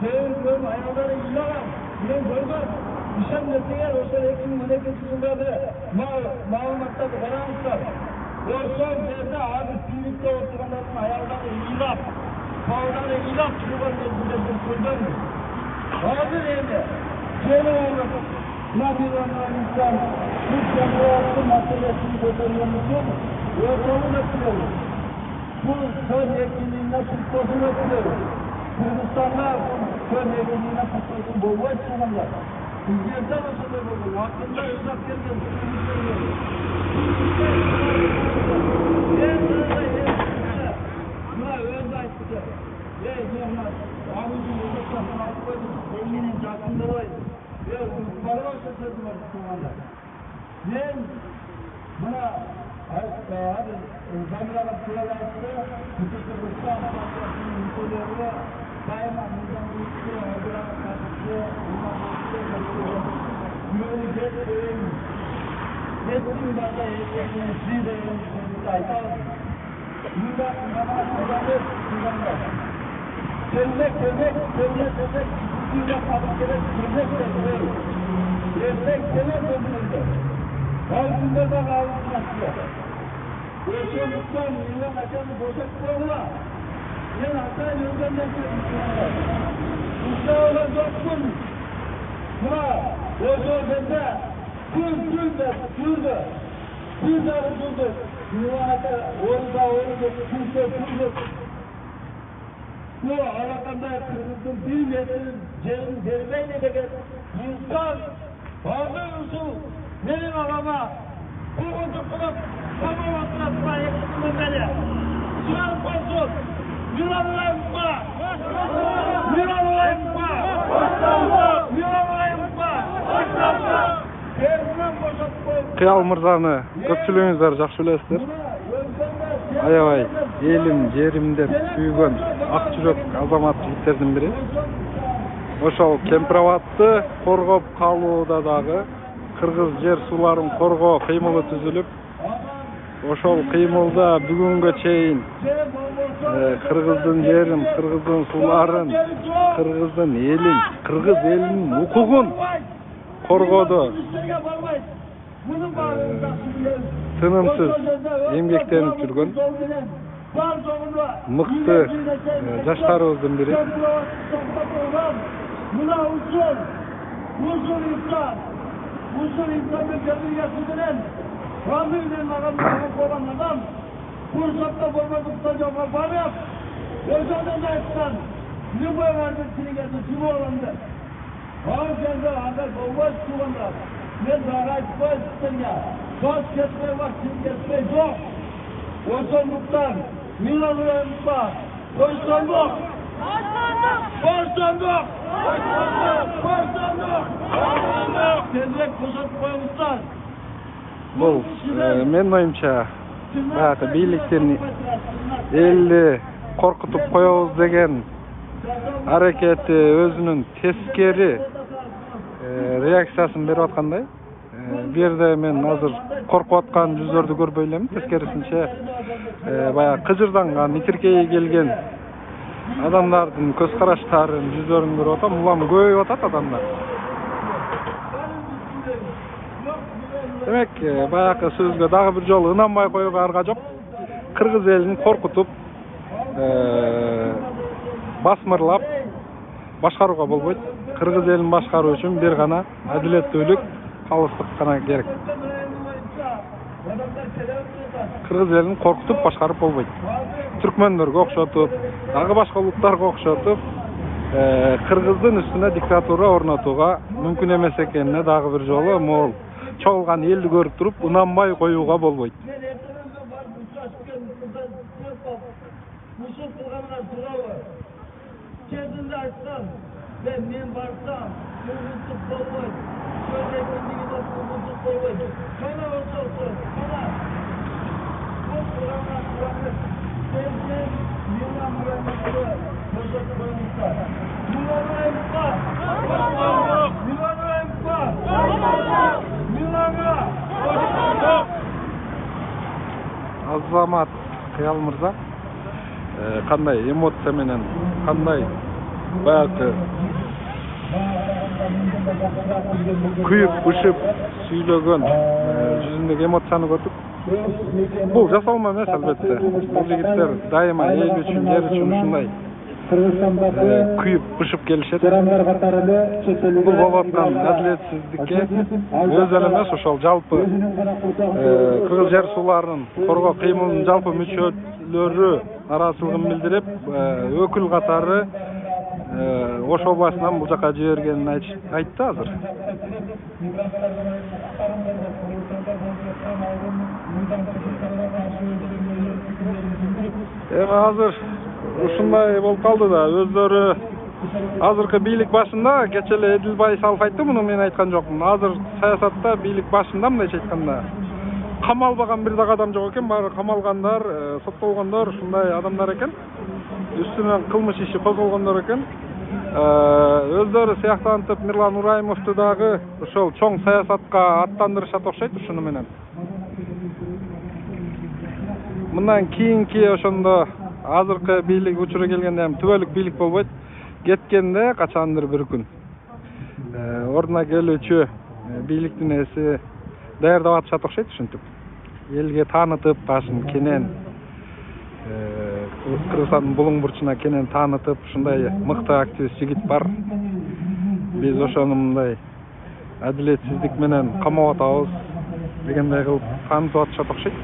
sevin bölüm ayağları ilagan, bilen bölgem. İşem netiyer olsa ekim meneketçisinde de malumatları karanlıklar. Orson yerde abi birlikte oturanların ayağları ilap, bağları ilap çıkılan mecburiyeti koydan mı? Hazır evde, şöyle olur, Nabilanlar insan, bu cemiyatı meselesini götürüyormuşsun, ortamı bekliyoruz. Bu söz yekiliğine tutmasını bekliyoruz. Kırgızistanlar söz yekiliğine tutmasını boğma çıkanlar. İzleyiciler nasıl da buldum? Hakkında uzak geldim. Buna öyle açtı. Normal. Ağzını uzaktan alıp koydum. Enginin caktında olaydı. Para olsa sözüm var şu anda. Ben buna abi zamiralar kurala açtı. Bütün Kırgızistan ülkeleri daima nizam ülke ordulara karşı Yetkin bana yetkin sizlerin sayfalı. Burada bana söylenir düzende. Sözlek, düzende kabul gerek, sözlek de Sözlek demek sözünüzde. Ağzında da ağzını açıyor. Ölçümlükten milyon açanı bozak koyma. Ben hata yönden söylüyorum. Usta olan dostum. Buna, o sözünde Türde. Yuvanata, orada, Türde. Bu alakanda Kırgız'ın bir metrin cerin vermeyle de insan, fazla usul, benim alama, kurguncu kılıp, tamam atlasına yetiştim beni. Sıran konsul, Yuranlayım mı? Kıyal Mırza'nı köpçülüğünüzler жақсы білесіздер. Аябай елім, жерімді сүйген ақ жүрек азамат жігіттердің бірі. Ошол Кемпироватты коргоп калууда дагы кыргыз жер суларын коргоо кыймылы түзүлүп, ошол кыймылда бүгүнгө чейин кыргыздын жерин, кыргыздын суларын, кыргыздын элин, кыргыз элинин укугун коргоодо тынымсыз эмгектенип жүргөн мыкты жаштарыбыздын бири. Ben daha açmazsın ya. Kaç kesme vaktin kesme yok. Ortamlıktan, Milanlıktan, Koysanlık. Tezrek kozat koymuşlar. Бул менин оюмча баягы бийликтин элди коркутуп коебуз деген аракети өзүнүн тескери реакциясын берип аткандай. Бу жерде мен азыр коркуп аткан жүздөрдү көрбөй элем. Тескерисинче баягы кыжырданган, итиркеги келген адамдардын көз караштарын, жүздөрүн көрүп атам. Улам көбөйүп атат адамдар. Демек, баягы сөзгө дагы бир жолу ынанбай коюуга арга жок. Кыргыз элин коркутуп, басмырлап башкарууга болбойт. Кыргыз элин башкаруу үчүн бир гана адилеттүүлүк, калыстык гана керек. Кыргыз элин коркутуп башкарып болбойт. Түркмөндөргө окшотуп, дагы башка улуттарга окшотуп, кыргыздын үстүнө диктатура орнотууга мүмкүн эмес экенине дагы бир жолу могул чогулган элди көрүп туруп ынанбай коюуга болбойт. ve men barsam, uğursuz bolboy, söylediğini de uğursuz bolboy. Sana olsun, sana. Bu Kur'an'a Kur'an'ı sevsen, Yunan mühendisleri çocuk koymuşlar. Yunan'ı emkar! Yunan'ı emkar! Yunan'ı! Azamat Kıyal Mırza qanday emotsiya menен qanday bayaqı kuyup uçup süylөгөн жүзүндөгү эмоцияны көрдүк. Бул жасалма эмес албетте. Бул жигиттер дайыма эл үчүн, эр үчүн ушундай күйүп бышып келишет. Бул болуп аткан адилетсиздикке өз эле эмес, ошол жалпы Кыргыз жер сууларын коргоо кыймылынын жалпы мүчөлөрү нараазычылыгын билдирип, өкүл катары Ош областынан бул жака жибергенин айтты азыр. Азыр ушундай болуп калды да, өздөрү азыркы бийлик башында, кече эле Эдил Байсалов айтты, муну мен айткан жокмун. Азыр саясатта бийлик башында мындайча айтканда камалбаган бир дагы адам жок экен, баары камалгандар, соттолгондор, ушундай адамдар экен. Үстүнөн кылмыш иши козголгондор экен. Өздөрү сыяктантып Мирлан Ураймовду дагы ошол чоң саясатка аттандырышат окшойт ушуну менен. Мындан кийинки ошондо азыркы бийлик учуру келгенде эми түбөлүк бийлик болбойт. Кеткенде качандыр бир күн ордуна келүүчү бийликтин ээси даярдап атышат окшойт ушинтип. Элге таанытып башын кенен Кыргызстандын булуң бурчуна кенен таанытып, ушундай мыкты активист жигит бар. Биз ошону мындай адилетсиздик менен камап атабыз дегендей кылып таанытып атышат окшойт.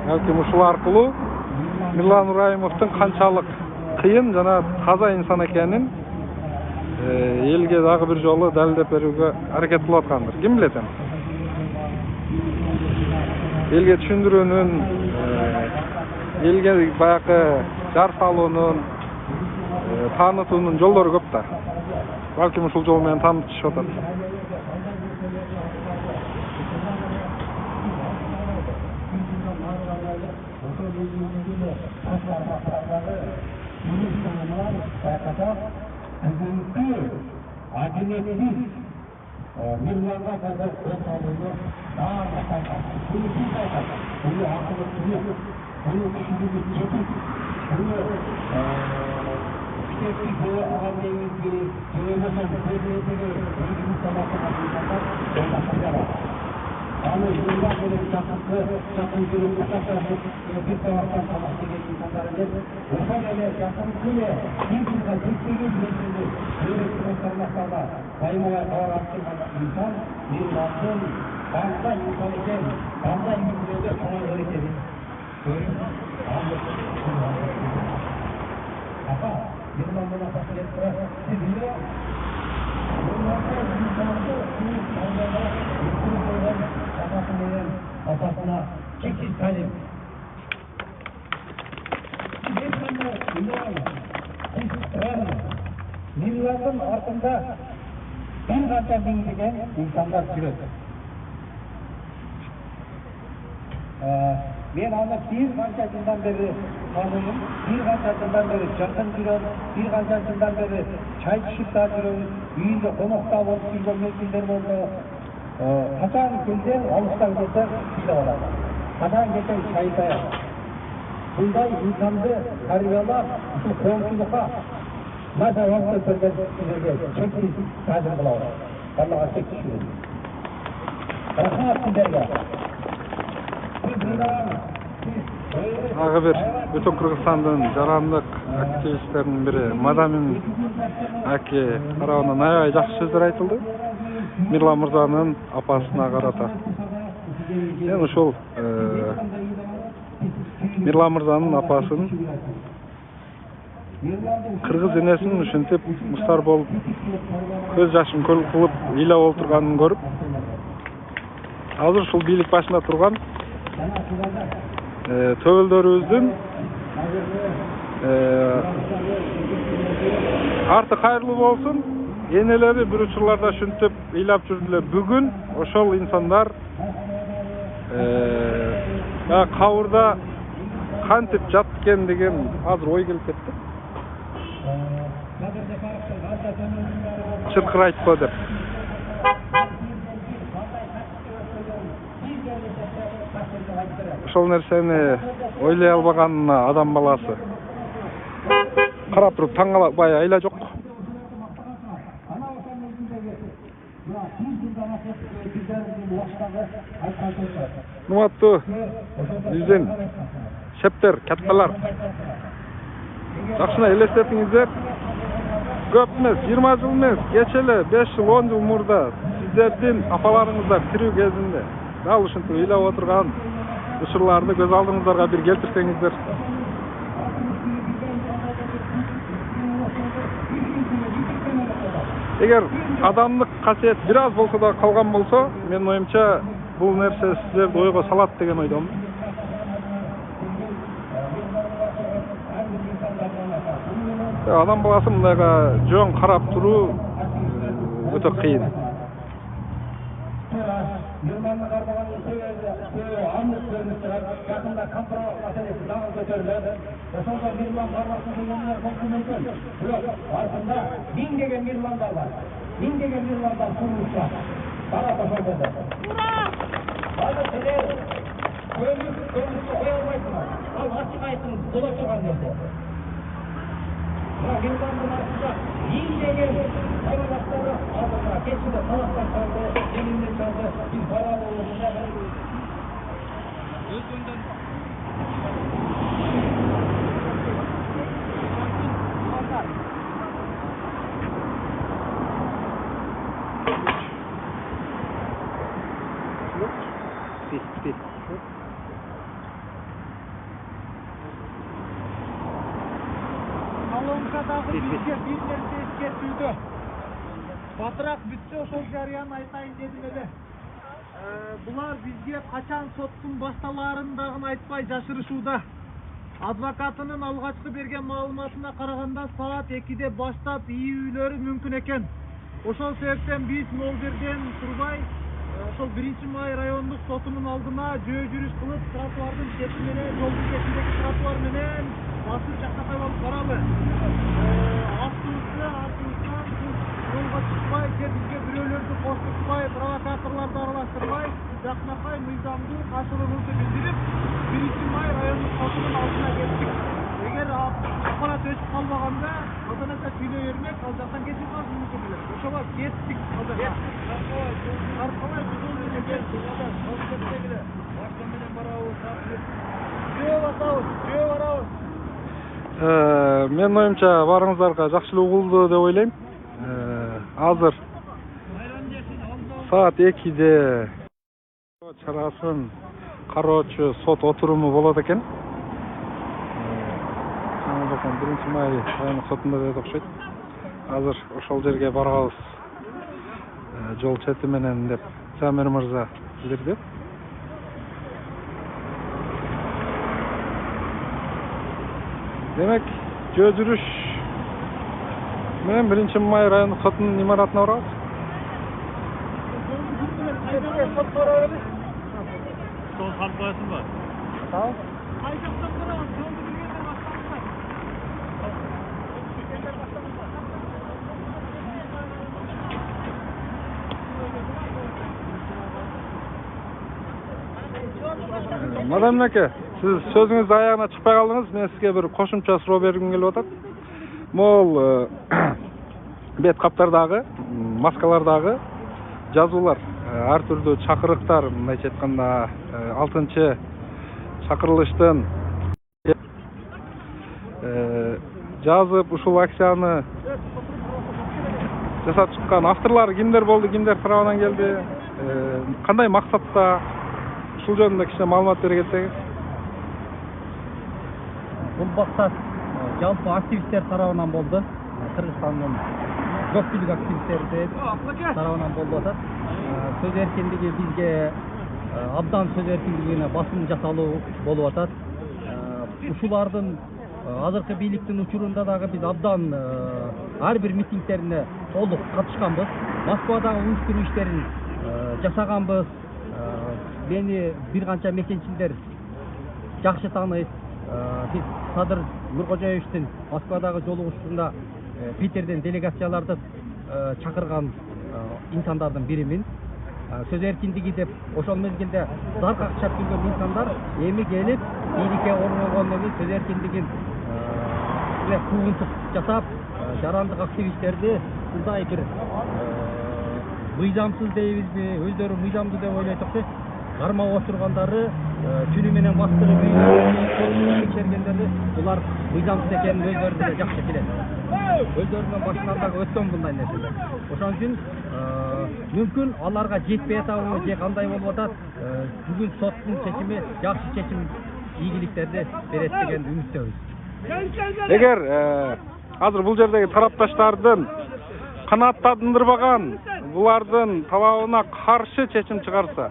Балким ушул аркылуу Мирлан Ураймовдун канчалык кыйын жана таза инсан экенин элге дагы бир жолу далилдеп берүүгө аракет кылып аткандыр. Ким билет эми? Элге түшүндүрүүнүн, элге баягы жар салуунун, таанытуунун жолдору көп да. Балким ушул жол менен таанытышып атат. Milyonlar kadar kurtarılıyor. Daha da fazla. Bunu kim sayar? Bunu akıllı tutuyor. Bunu düşündüğümüz çetin. Bunu tükettik böyle alamayız gibi. Söylemesen söylemesene. Öyle sabahına insanlar söylemesene var. Ama yıllar böyle çakın görüp uçaklar bir taraftan sabah gelen insanların hep ufak ele yakın kule. Kimse gittiğiniz mesele. Böyle kurtarmaklarla kaymaya karar attırmak insan bir nasıl fazla insan eken fazla yükümlülüğe karar verir. Böyle apa yıllarına fasilyetlere sizinle bunlarda insanlı bu kavgalara yükümlü koyulan kafasının atasına çekiz talep. Millatın altında bir kanca dinleyen insanlar жүрөт. Men ana bir kanca жылдан beri tanıyorum, bir kanca жылдан beri жақын жүрөм, bir kanca жылдан beri çay içip da жүрөм, үйүндө конокта болуп жүргөн мезгилдер болду. Качан келсе, алыстан келсе, күйлөп алат. Качан келсе çay таят. Bunday insandı tarbiyalar, uşul koğumçulukka Masa vakti sözlerge çeksiz tadım kılavuz. Allah'a çeksiz şürür. Rahmat sizlerge. Ағы бир Бүтүн Кыргызстандын жарандык активисттеринин бири Мадамин аке тарабынан аябай жакшы сөздөр айтылды. Мирлан мырзанын апасына карата. Эми ушул Мирлан мырзанын апасын кыргыз энесин ушинтип мустар болуп көз жашын көл кылып ыйлап отурганын көрүп азыр ушул бийлик башында турган төбөлдөрүбүздүн Artı hayırlı bolsun. Eneleri bir uçurlarda şüntüp ыйлап жүрдүлөр. Бүгүn ошол инсандар кабырда кантип жатты экен деген азыр ой келип кетти. Чыркырайтпы деп. Ошол нерсени ойлой албаганына адам баласы карап туруп таң калбай айла жок. Нуматтуу биздин шептер, катталар. Жакшына элестетиңиздер. Көп эмес, 20 жыл эмес, кече эле 5 жыл, 10 жыл мурда сиздердин апаларыңыздар тирүү кезинде дал ушинтип ыйлап отурган учурларды көз алдыңыздарга бир келтирсеңиздер. Эгер адамдык касиет бир аз болсо да калган болсо, менин оюмча бул нерсе сиздерди ойго салат деген ойдомун. Адам баласы мындайга жөн карап туруу өтө кыйын. Алонкадагы бизге бир нерсе эскертүүдө. Батыраак бүтсө ошол жарыяны айтайын дедим эле. Булар бизге качан соттун башталаарын дагы айтпай жашырышууда. Адвокатынын алгачкы берген маалыматына караганда саат 2-де баштап ийүүлөрү мүмкүн экен. Ошол себептен биз могул жерден турбай ошол 1-Май райондук сотунун алдына жөө жүрүш кылып, тротуардын чети менен, жолдун четиндеги тротуар менен басып жаккатап алып баралы. Артыбыздан жолго чыкпай, бизге бирөөлөрдү коркутпай, провокаторлорду аралаштырбай, жакынакай мыйзамдуу каршылыгыбызды билдирип, 1-Май райондук сотунун алдына кеттик. Эгер акпарат өчүп калбаганда, азанакай сүйлөй бермек, ал жактан кетип калыш мүмкүн эле. Ошого кеттик азыр. Аркалай жол менен кеттик. Башка менен барабыз, жөө басабыз, жөө барабыз. Менин оюмча барыңыздарга жакшылык угулду деп ойлойм. Азыр саат 2-де чарасын кароочу сот отуруму болот экен. 1-Май райондук сотунда деп окшойт. Азыр ошол жерге барабыз. Жол чети менен деп Замир мырза билдирди. Демек, жөө жүрүш менен 1-Май райондук сотунун имаратына барабыз. Сол калып коесуңбу? Tamam. Кай жактан барабыз? Жолду билгенден баштабызбы? Madam aка, siz sözünüz ayağına çıkpay kaldınız. Men sizge bir koşumça suroo bергim kelip atat. Мол бет каптардагы, маскалардагы жазуулар, ар түрдүү чакырыктар, мындайча айтканда 6-чы чакырылыштын жазып ушул акцияны жасап чыккан авторлор кимдер болду, кимдер тарабынан келди, кандай максатта, ушул жөнүндө кичине маалымат бере кетсеңиз. Бул максат жалпы активисттер тарабынан болду. Кыргызстандын көпчүлүк активисттерди тарабынан болуп атат. Сөз эркиндиги бизге абдан сөз эркиндигине басым жасалуу болуп атат. Ушулардын азыркы бийликтин учурунда дагы биз абдан ар бир митингдерине толук катышканбыз. Москвадагы уюштуруу иштерин жасаганбыз. Мени бир канча мекенчилдер жакшы тааныйт. Биз Садыр Нуркожоевичтин Москвадагы жолугушуусунда Питерден делегацияларды чакырган инсандардын биримин. Сөз эркиндиги деп ошол мезгилде зар какчап жүргөн инсандар эми келип бийликке орногондон кийин сөз эркиндигин куугунтук жасап, жарандык активисттерди мындай бир мыйзамсыз дейбизби, өздөрү мыйзамдуу деп ойлойт кармап отургандары, түнү менен бастырып текшергендерди, булар мыйзамсыз экенин өздөрү деле жакшы билет. Өздөрүнүн башынан дагы өткөн мындай нерселер. Ошон үчүн мүмкүн аларга жетпей атабы же кандай болуп атат, бүгүн соттун чечими жакшы чечим, ийгиликтерди берет деген үмүттөбүз. Эгер азыр бул жердеги тарапташтардын канааттандырбаган, булардын талабына каршы чечим чыгарса,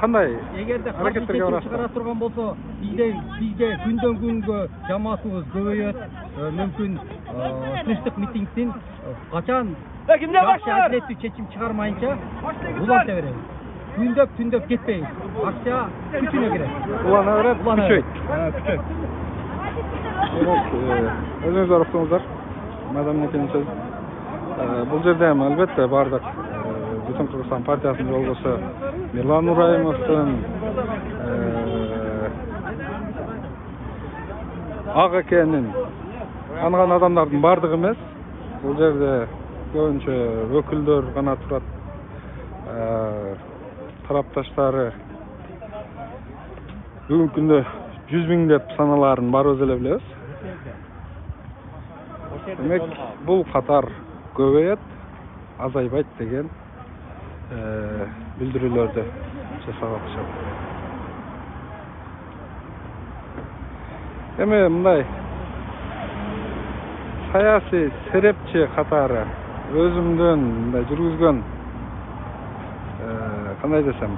кандай эгерде каршы чечим чыгара турган болсо, бизде күндөн күнгө жамаатыбыз көбөйөт. Мүмкүн тынчтык митингдин качан жакшы адилеттүү чечим чыгармайынча уланта беребиз. Күндөп кетпейбиз. Акча күчүнө кирет. Улана берет, күчөйт. Өзүңүздөр уктуңуздар. Мадам экенин сөз. Бул жерде эми албетте бардык Бүтүн Кыргызстан партиясынын жолдошу Мирлан Нурайымовдун ак экенин анган адамдардын бардыгы эмес. Бул жерде көбүнчө өкүлдөр гана турат. Тарапташтары бүгүнкү күндө 100 миңдеп саналарын барыбыз эле билебиз. Демек, бул катар көбөйөт, азайбайт деген билдирүүлөрдү жасап атышат. Эми мындай саясий серепчи катары өзүмдүн мындай жүргүзгөн кандай десем,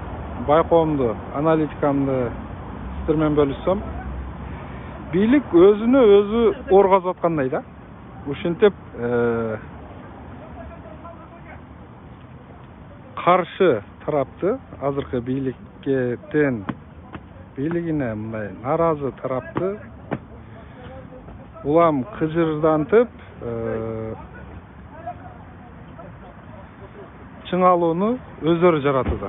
байкоомду, аналитикамды сиздер менен бөлүшсөм, бийлик өзүнө өзү оргозуп аткандай да. Ушинтип каршы тарапты, азыркы бийлигине мындай наразы тарапты улам кыжырдантып, чыңалууну өздөрү жаратууда.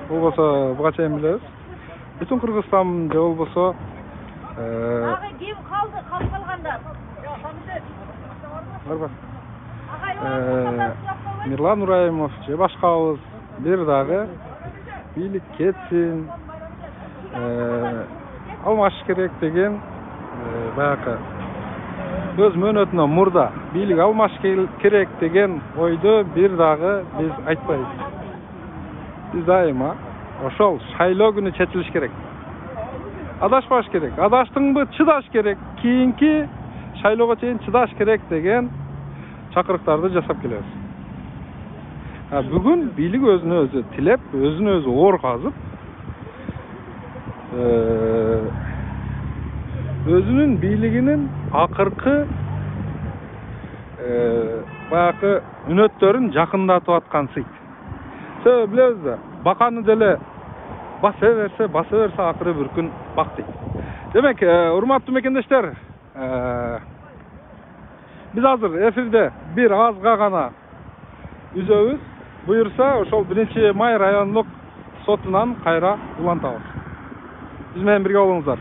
Болбосо буга чейин билебиз. Бүтүн Кыргызстан же болбосо ким калды, калгандар. Мирлан Нурайымов же башкабыз бир дагы бийлик кетсин, алмаш керек деген баягы өз мөөнөтүнөн мурда бийлик алмаш керек деген ойду бир дагы биз айтпайбыз. Биз дайыма ошол шайлоо күнү чечилиш керек. Адашпаш керек. Адаштыңбы чыдаш керек. Кийинки шайлоого чейин чыдаш керек деген чакырыктарды жасап келебиз. Бүгүн бийлик өзүнө өзү тилеп, өзүнө өзү оор казып, өзүнүн бийлигинин акыркы баягы үнөттөрүн жакындатып аткан сыйт. Себеби билебиз да, баканы деле баса берсе акыры бир күн бак дейт. Демек, урматтуу мекендештер, биз азыр эфирде бир азга гана үзөбүз. Буюрса, ошол 1 май райондук сотунан кайра улантабыз. Биз менен бирге болуңуздар.